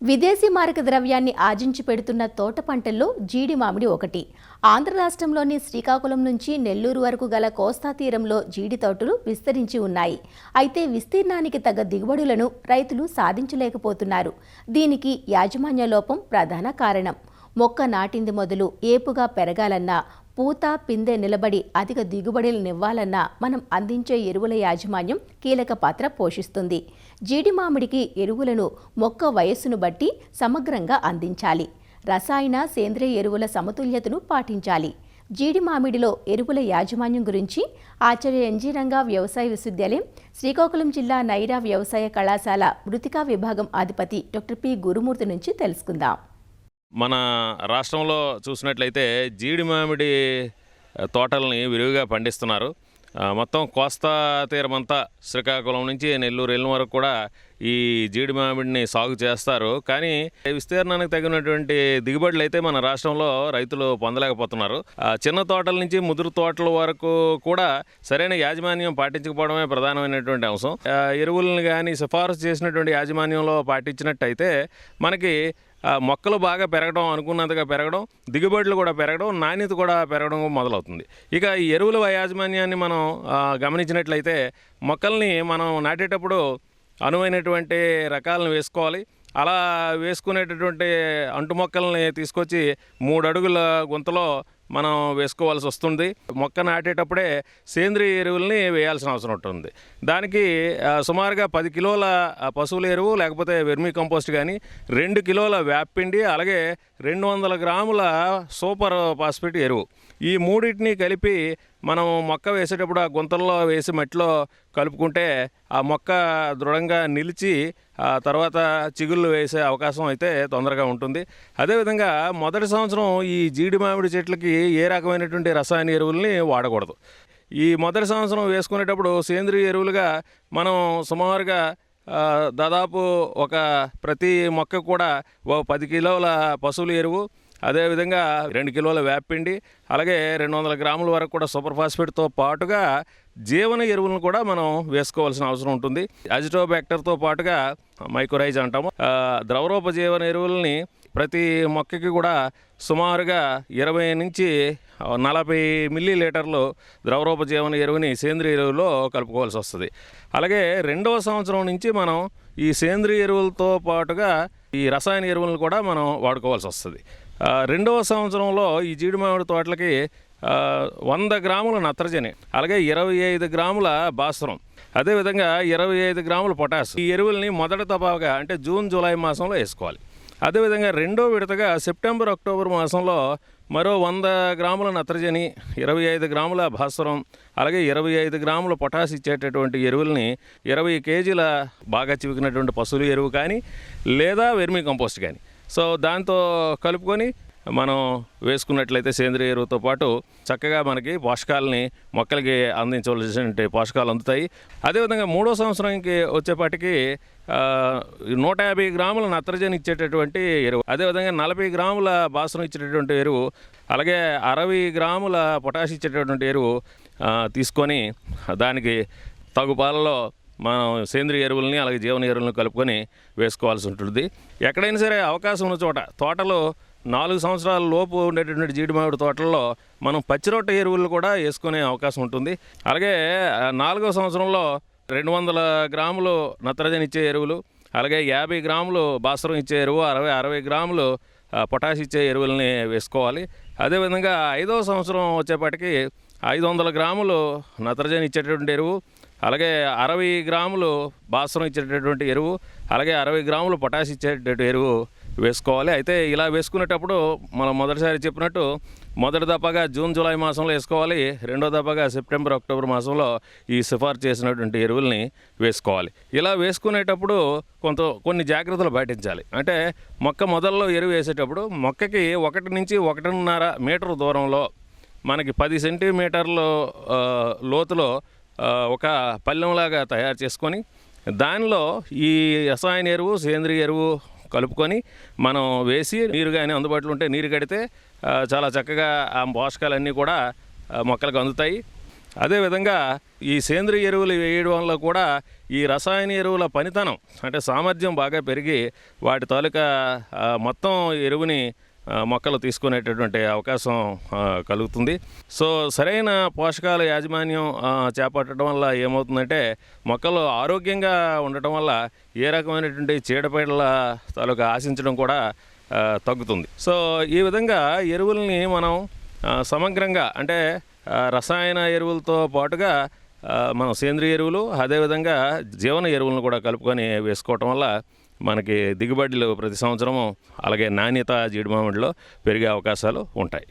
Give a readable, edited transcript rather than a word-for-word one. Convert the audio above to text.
విదేశీ మారక ద్రవ్యాన్ని ఆర్జించి పెడుతున్న తోట పంటల్లో జీడి మామిడి ఒకటి. ఆంధ్ర రాష్ట్రంలోని శ్రీకాకుళం నుంచి నెల్లూరు వరకు గల కోస్తా తీరంలో జీడి తోటలు విస్తరించి ఉన్నాయి. అయితే విస్తీర్ణానికి తగ్గ దిగుబడులను రైతులు సాధించలేకపోతున్నారు. దీనికి యాజమాన్య లోపం ప్రధాన కారణం. మొక్క నాటింది మొదలు ఏపుగా పెరగాలన్నా, పూత పిందె నిలబడి అధిక దిగుబడులనివ్వాలన్నా మనం అందించే ఎరువుల యాజమాన్యం కీలక పాత్ర పోషిస్తుంది. జీడి మామిడికి ఎరువులను మొక్క వయస్సును బట్టి సమగ్రంగా అందించాలి. రసాయన సేంద్రియ ఎరువుల సమతుల్యతను పాటించాలి. జీడి మామిడిలో ఎరువుల యాజమాన్యం గురించి ఆచార్య ఎన్జీ రంగా వ్యవసాయ విశ్వవిద్యాలయం, శ్రీకాకుళం జిల్లా నైరా వ్యవసాయ కళాశాల మృతికా విభాగం అధిపతి డాక్టర్ పి గురుమూర్తి నుంచి తెలుసుకుందాం. మన రాష్ట్రంలో చూసినట్లయితే జీడి మామిడి తోటల్ని విరివిగా పండిస్తున్నారు. మొత్తం కోస్తా తీరమంతా శ్రీకాకుళం నుంచి నెల్లూరు వెళ్ళిన వరకు కూడా ఈ జీడి మామిడిని సాగు చేస్తారు. కానీ విస్తీర్ణానికి తగినటువంటి దిగుబడులు అయితే మన రాష్ట్రంలో రైతులు పొందలేకపోతున్నారు. చిన్న తోటల నుంచి ముదురు తోటల వరకు కూడా సరైన యాజమాన్యం పాటించకపోవడమే ప్రధానమైనటువంటి అంశం. ఎరువులను కానీ సిఫారసు చేసినటువంటి యాజమాన్యంలో పాటించినట్టయితే మనకి మొక్కలు బాగా పెరగడం, అనుకున్నంతగా పెరగడం, దిగుబడులు కూడా పెరగడం, నాణ్యత కూడా పెరగడం మొదలవుతుంది. ఇక ఈ ఎరువుల యాజమాన్యాన్ని మనం గమనించినట్లయితే మొక్కల్ని మనం నాటేటప్పుడు అనువైనటువంటి రకాలను వేసుకోవాలి. అలా వేసుకునేటటువంటి అంటు మొక్కల్ని తీసుకొచ్చి 3 అడుగుల గుంతలో మనం వేసుకోవాల్సి వస్తుంది. మొక్క నాటేటప్పుడే సేంద్రియ ఎరువుల్ని వేయాల్సిన అవసరం ఉంటుంది. దానికి సుమారుగా 10 కిలోల పశువుల ఎరువు లేకపోతే వెర్మీ కంపోస్ట్ కానీ, 2 కిలోల వేపపిండి, అలాగే 200 గ్రాముల సూపర్ ఫాస్ఫేట్ ఎరువు, ఈ మూడింటిని కలిపి మనం మొక్క వేసేటప్పుడు ఆ గుంతల్లో వేసి మట్టిలో కలుపుకుంటే ఆ మొక్క దృఢంగా నిలిచి ఆ తర్వాత చిగుళ్ళు వేసే అవకాశం అయితే తొందరగా ఉంటుంది. అదేవిధంగా మొదటి సంవత్సరం ఈ జీడి మామిడి చెట్లకి ఏ రకమైనటువంటి రసాయన ఎరువుల్ని వాడకూడదు. ఈ మొదటి సంవత్సరం వేసుకునేటప్పుడు సేంద్రియ ఎరువులుగా మనం సుమారుగా దాదాపు ప్రతి మొక్క కూడా 10 కిలోల పశువుల ఎరువు, అదేవిధంగా 2 కిలోల వేపపిండి, అలాగే 200 గ్రాముల వరకు కూడా సూపర్ ఫాస్ఫేట్తో పాటుగా జీవన ఎరువులను కూడా మనం వేసుకోవాల్సిన అవసరం ఉంటుంది. అజిటోబ్యాక్టర్తో పాటుగా మైకోరైజ్ అంటాము. ద్రవరూప జీవన ఎరువులని ప్రతి మొక్కకి కూడా సుమారుగా 20 నుంచి 40 మిల్లీలీటర్లు ద్రవరూప జీవన ఎరువుని సేంద్రియ ఎరువులో కలుపుకోవాల్సి వస్తుంది. అలాగే 2వ సంవత్సరం నుంచి మనం ఈ సేంద్రియ ఎరువులతో పాటుగా ఈ రసాయన ఎరువులను కూడా మనం వాడుకోవాల్సి వస్తుంది. 2వ సంవత్సరంలో ఈ జీడి మామిడి తోటలకి 100 గ్రాముల నత్రజని, అలాగే 25 గ్రాముల భాస్వరం, అదేవిధంగా 25 గ్రాముల పొటాష్, ఈ ఎరువుల్ని మొదటి దఫాగా అంటే జూన్ జూలై మాసంలో వేసుకోవాలి. అదేవిధంగా 2వ విడతగా సెప్టెంబర్ అక్టోబర్ మాసంలో మరో 100 గ్రాముల నత్రజని, 25 గ్రాముల భాస్వరం, అలాగే 25 గ్రాముల పొటాష్ ఇచ్చేటటువంటి ఎరువుల్ని 20 కేజీల బాగా చివికినటువంటి పశువుల ఎరువు కానీ లేదా వెర్మీ కంపోస్ట్ కానీ దాంతో కలుపుకొని మనం వేసుకున్నట్లయితే సేంద్రియ ఎరువుతో పాటు చక్కగా మనకి పోషకాలని మొక్కలకి అందించవలసినటువంటి పోషకాలు అందుతాయి. అదేవిధంగా 3వ సంవత్సరానికి వచ్చేపాటికి 150 గ్రాముల నత్రజని ఇచ్చేటటువంటి ఎరువు, అదేవిధంగా 40 గ్రాముల భాస్వరం ఇచ్చేటటువంటి ఎరువు, అలాగే 60 గ్రాముల పొటాష్ ఇచ్చేటటువంటి ఎరువు తీసుకొని దానికి తగు పాలలో మనం సేంద్రియ ఎరువులని అలాగే జీవన ఎరువులను కలుపుకొని వేసుకోవాల్సి ఉంటుంది. ఎక్కడైనా సరే అవకాశం ఉన్న చోట తోటలో 4 సంవత్సరాల లోపు ఉండేటటువంటి జీడి మామిడి తోటల్లో మనం పచ్చిరొట్ట ఎరువులు కూడా వేసుకునే అవకాశం ఉంటుంది. అలాగే 4వ సంవత్సరంలో 200 గ్రాములు నత్రజని ఇచ్చే ఎరువులు, అలాగే 50 గ్రాములు భాస్వరం ఇచ్చే ఎరువు, 60 గ్రాములు పొటాష్ ఇచ్చే ఎరువులని వేసుకోవాలి. అదేవిధంగా 5వ సంవత్సరం వచ్చేపాటికి 500 గ్రాములు నత్రజని ఇచ్చేటటువంటి ఎరువు, అలాగే 60 గ్రాములు భాస్వరం ఇచ్చేటటువంటి ఎరువు, అలాగే 60 గ్రాములు పొటాష్ ఇచ్చేటటువంటి ఎరువు వేసుకోవాలి. అయితే ఇలా వేసుకునేటప్పుడు మనం మొదటిసారి చెప్పినట్టు మొదటి దఫాగా జూన్ జూలై మాసంలో వేసుకోవాలి. 2వ దఫాగా సెప్టెంబర్ అక్టోబర్ మాసంలో ఈ సిఫార్సు చేసినటువంటి ఎరువుల్ని వేసుకోవాలి. ఇలా వేసుకునేటప్పుడు కొన్ని జాగ్రత్తలు పాటించాలి. అంటే మొక్క మొదల్లో ఎరువు వేసేటప్పుడు మొక్కకి 1 నుంచి 1.5 మీటర్ దూరంలో మనకి 10 సెంటీమీటర్ల లోతులో ఒక పళ్ళెంలాగా తయారు చేసుకొని దానిలో ఈ రసాయన ఎరువు సేంద్రియ ఎరువు కలుపుకొని మనం వేసి నీరు కానీ అందుబాటులో ఉంటే నీరు కడితే చాలా చక్కగా ఆ పోషకాలన్నీ కూడా మొక్కలకు అందుతాయి. అదేవిధంగా ఈ సేంద్రియ ఎరువులు వేయడం వల్ల కూడా ఈ రసాయన ఎరువుల పనితనం అంటే సామర్థ్యం బాగా పెరిగి వాటి తాలూకా మొత్తం ఎరువుని మొక్కలు తీసుకునేటటువంటి అవకాశం కలుగుతుంది. సో సరైన పోషకాల యాజమాన్యం చేపట్టడం వల్ల ఏమవుతుందంటే మొక్కలు ఆరోగ్యంగా ఉండటం వల్ల ఏ రకమైనటువంటి చీడపీడల తాలూకా ఆశించడం కూడా తగ్గుతుంది. సో ఈ విధంగా ఎరువుల్ని మనం సమగ్రంగా అంటే రసాయన ఎరువులతో పాటుగా మనం సేంద్రియ ఎరువులు అదేవిధంగా జీవన ఎరువులను కూడా కలుపుకొని వేసుకోవటం వల్ల మనకి దిగుబడులు ప్రతి సంవత్సరము అలాగే నాణ్యత జీడి మామిడిలో పెరిగే అవకాశాలు ఉంటాయి.